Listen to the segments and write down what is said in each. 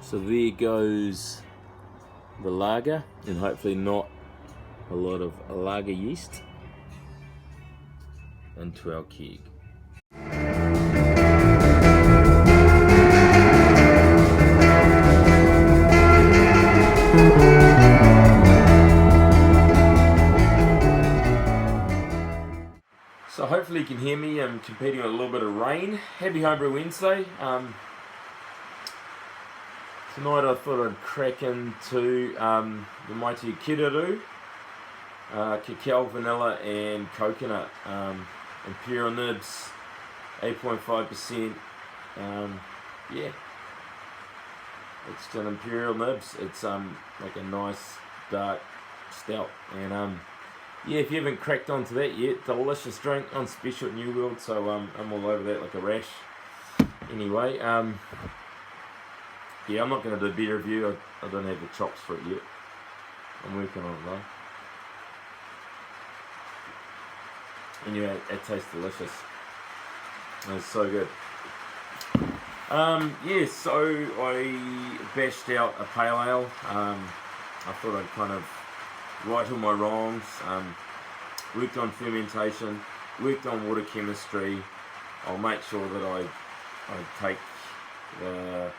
So there goes the lager, and hopefully not a lot of lager yeast, into our keg. So hopefully you can hear me. I'm competing with a little bit of rain. Happy Homebrew Wednesday. Tonight I thought I'd crack into the mighty Kiraru, cacao, vanilla and coconut. Imperial nibs, 8.5%. Yeah, it's an Imperial nibs. It's like a nice dark stout, and yeah, if you haven't cracked onto that yet, delicious drink on special at New World. So I'm all over that like a rash. Anyway, yeah, I'm not going to do a beer review. I don't have the chops for it yet. I'm working on it though. Anyway, it tastes delicious. It's so good. Yeah, so I bashed out a pale ale. I thought I'd kind of right all my wrongs. Worked on fermentation, worked on water chemistry. I'll make sure that I take the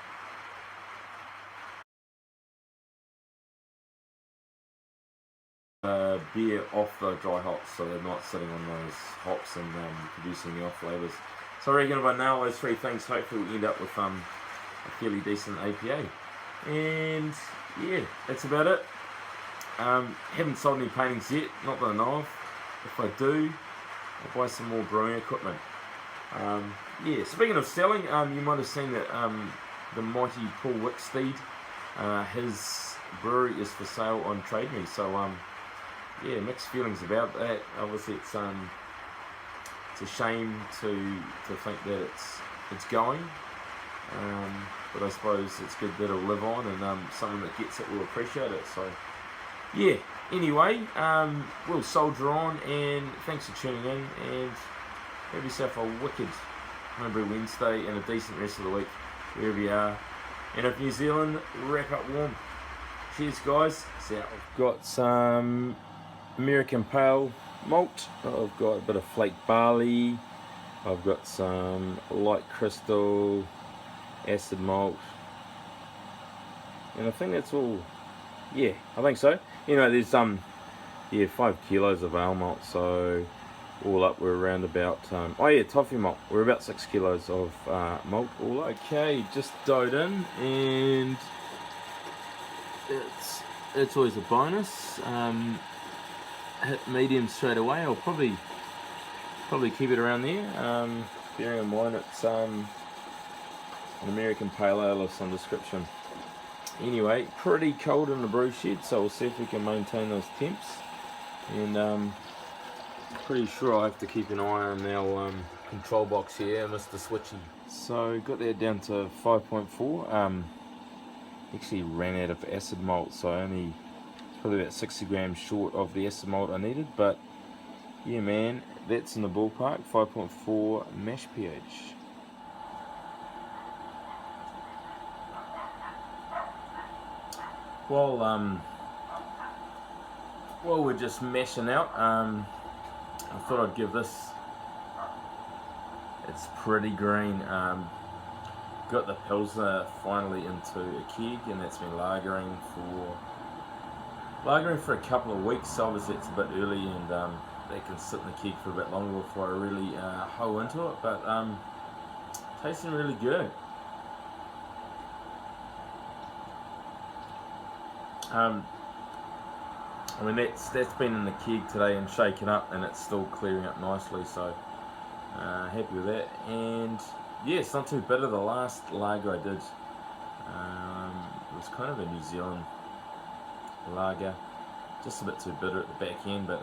beer off the dry hops, so they're not sitting on those hops and producing the off flavours. So I reckon if I nail those three things, hopefully we'll end up with a fairly decent APA. And yeah, that's about it. Haven't sold any paintings yet, not that I know of. If I do, I'll buy some more brewing equipment. Yeah, speaking of selling, you might have seen that the mighty Paul Wicksteed, his brewery is for sale on Trade Me. So yeah, mixed feelings about that. Obviously, it's a shame to think that it's going, but I suppose it's good that it'll live on, and someone that gets it will appreciate it. So yeah, anyway, we'll soldier on, and thanks for tuning in, and have yourself a wicked Homebrew Wednesday and a decent rest of the week wherever you are. And if New Zealand, wrap up warm. Cheers guys. See ya. I've got some American Pale Malt, I've got a bit of flake barley, I've got some light crystal, acid malt, and I think that's all. Yeah, I think so. You know, there's yeah, 5 kilos of ale malt, so all up we're around about oh yeah, toffee malt, we're about 6 kilos of malt all up. Okay, just doughed in, and it's always a bonus. Hit medium straight away. I'll probably keep it around there. Bearing in mind it's an American Pale Ale of some description. Anyway, pretty cold in the brew shed, so we'll see if we can maintain those temps. And pretty sure I'll have to keep an eye on our control box here, Mr. Switchy. So got that down to 5.4. Actually ran out of acid malt, so only probably about 60 grams short of the acid malt I needed, but yeah man, that's in the ballpark. 5.4 mash pH. While we're just mashing out, I thought I'd give this, it's pretty green. Got the Pilsner finally into a keg, and that's been lagering for a couple of weeks, so obviously it's a bit early, and that can sit in the keg for a bit longer before I really hoe into it, but tasting really good. I mean that's been in the keg today and shaken up, and it's still clearing up nicely, so happy with that. And yeah, it's not too bitter. The last lager I did was kind of a New Zealand lager, just a bit too bitter at the back end, but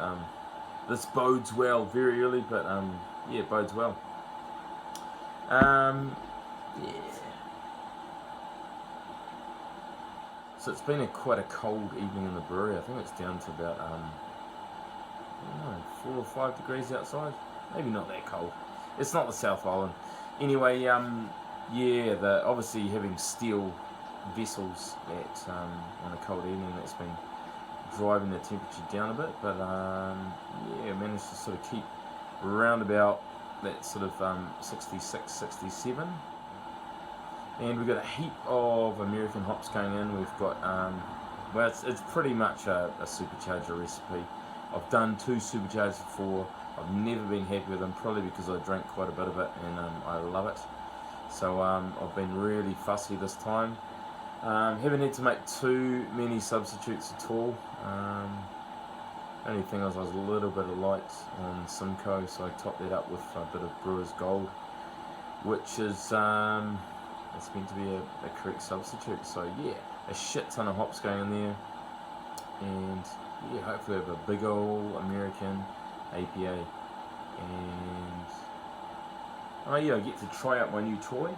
this bodes well. Very early, but yeah, it bodes well. Yeah. So it's been quite a cold evening in the brewery. I think it's down to about I don't know, 4 or 5 degrees outside. Maybe not that cold. It's not the South Island. Anyway, yeah, obviously having steel vessels that on a cold evening that's been driving the temperature down a bit, but yeah, managed to sort of keep around about that sort of 66, 67. And we've got a heap of American hops going in. We've got, well, it's pretty much a supercharger recipe. I've done 2 superchargers before. I've never been happy with them, probably because I drank quite a bit of it and I love it. So I've been really fussy this time. Haven't had to make too many substitutes at all. Only thing was I was a little bit light on Simcoe, so I topped that up with a bit of Brewer's Gold, which is it's meant to be a correct substitute. So yeah, a shit ton of hops going in there, and yeah, hopefully we have a big old American APA. And oh yeah, I get to try out my new toy.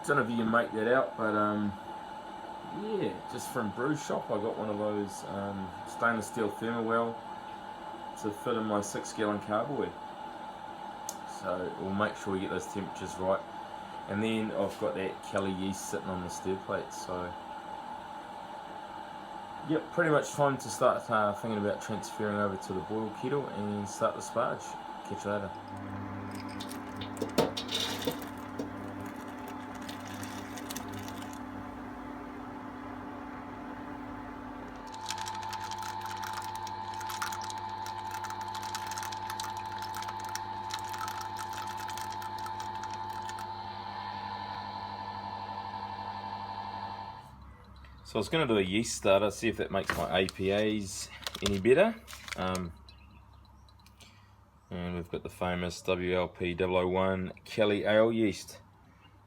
Don't know if you can make that out, but yeah, just from Brew Shop I got one of those stainless steel thermowell to fit in my 6-gallon carboy. So we'll make sure we get those temperatures right. And then I've got that Kelly yeast sitting on the stir plate. So yep, pretty much time to start thinking about transferring over to the boil kettle and start the sparge. Catch you later. So I was going to do a yeast starter, see if that makes my APAs any better. And we've got the famous WLP001 Kelly Ale yeast.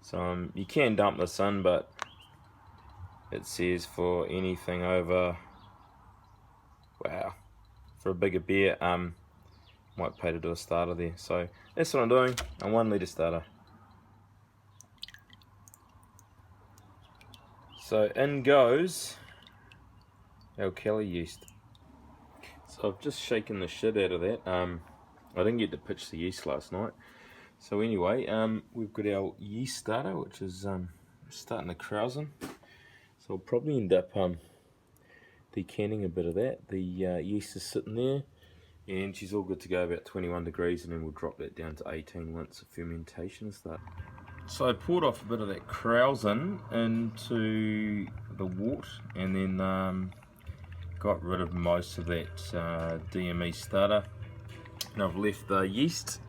So you can dump this in, but it says for anything over, wow, for a bigger beer, might pay to do a starter there. So that's what I'm doing, a 1 litre starter. So in goes our Kelly yeast. So I've just shaken the shit out of that. I didn't get to pitch the yeast last night. So anyway, we've got our yeast starter, which is starting to krausen. So I'll probably end up decanning a bit of that. The yeast is sitting there, and she's all good to go about 21 degrees, and then we'll drop that down to 18 once the fermentation starts. So I poured off a bit of that krausen into the wort, and then got rid of most of that DME starter. And I've left the yeast,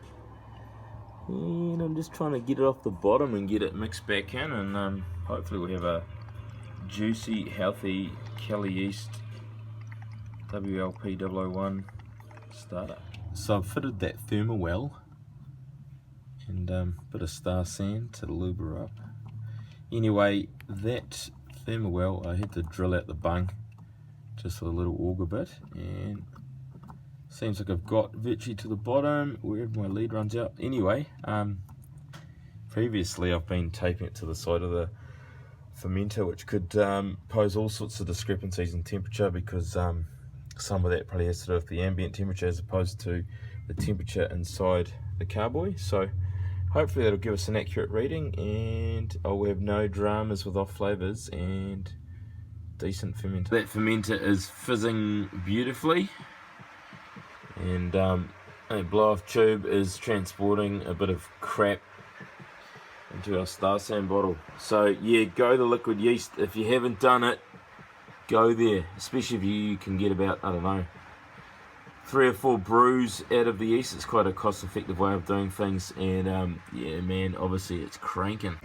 and I'm just trying to get it off the bottom and get it mixed back in, and hopefully we'll have a juicy, healthy Kelly yeast WLP001 starter. So I've fitted that thermowell and a bit of star sand to lube her up. Anyway, that thermowell, I had to drill out the bung just with a little auger bit, and seems like I've got virtually to the bottom wherever my lead runs out. Anyway, previously I've been taping it to the side of the fermenter, which could pose all sorts of discrepancies in temperature, because some of that probably has to do with the ambient temperature as opposed to the temperature inside the carboy. So hopefully that'll give us an accurate reading, and I'll have no dramas with off flavours and decent fermenter. That fermenter is fizzing beautifully, and a blow-off tube is transporting a bit of crap into our star sand bottle. So yeah, go the liquid yeast. If you haven't done it, go there, especially if you can get about, I don't know, 3 or 4 brews out of the yeast. It's quite a cost-effective way of doing things, and yeah man, obviously it's cranking.